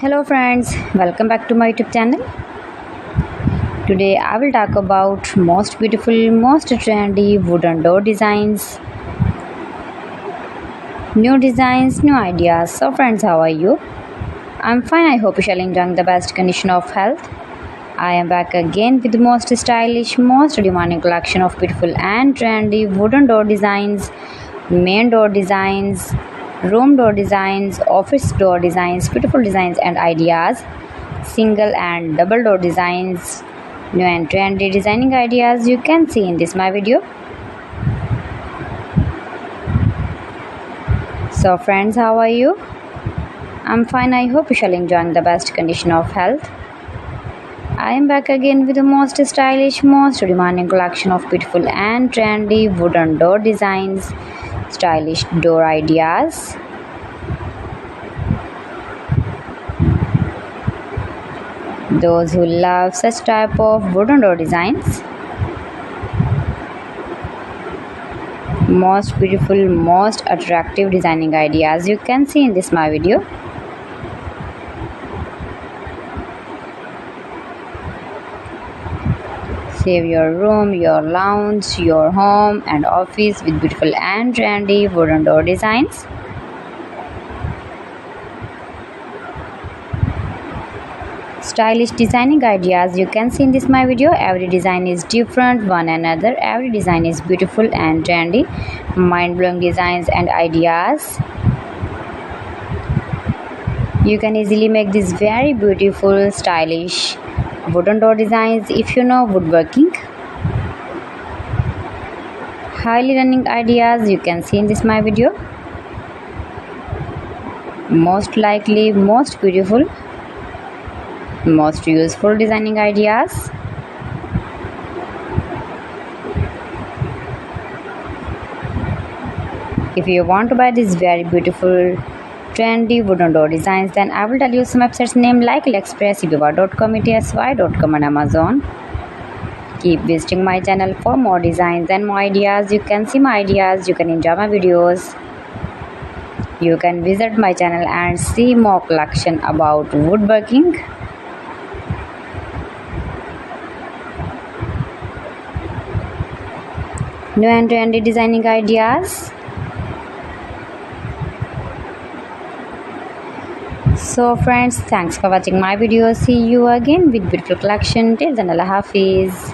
Hello friends, welcome back to my YouTube channel. Today I will talk about most beautiful, most trendy wooden door designs. New designs, new ideas. So friends, how are you? I'm fine. I hope you shall enjoy the best condition of health. I am back again with the most stylish, most demanding collection of beautiful and trendy wooden door designs, main door designs, room door designs, office door designs, beautiful designs and ideas, single and double door designs, new and trendy designing ideas you can see in this my video. So friends, how are you? I'm fine. I hope you shall enjoy the best condition of health. I am back again with the most stylish, most demanding collection of beautiful and trendy wooden door designs, stylish door ideas. Those who love such type of wooden door designs, most beautiful, most attractive designing ideas you can see in this my video. Save your room, your lounge, your home and office with beautiful and trendy wooden door designs. Stylish designing ideas you can see in this my video. Every design is different one another. Every design is beautiful and trendy, mind-blowing designs and ideas. You can easily make these very beautiful, stylish wooden door designs if you know woodworking. Highly running ideas you can see in this my video. Most likely, most beautiful, most useful designing ideas. If you want to buy these very beautiful trendy wooden door designs, then I will tell you some websites name like AliExpress, eBay.com, ETSY.com and Amazon. Keep visiting my channel for more designs and more ideas. You can see my ideas, you can enjoy my videos. You can visit my channel and see more collection about woodworking. New and trendy designing ideas. So friends, thanks for watching my video. See you again with beautiful collection. Till then, Allah Hafiz.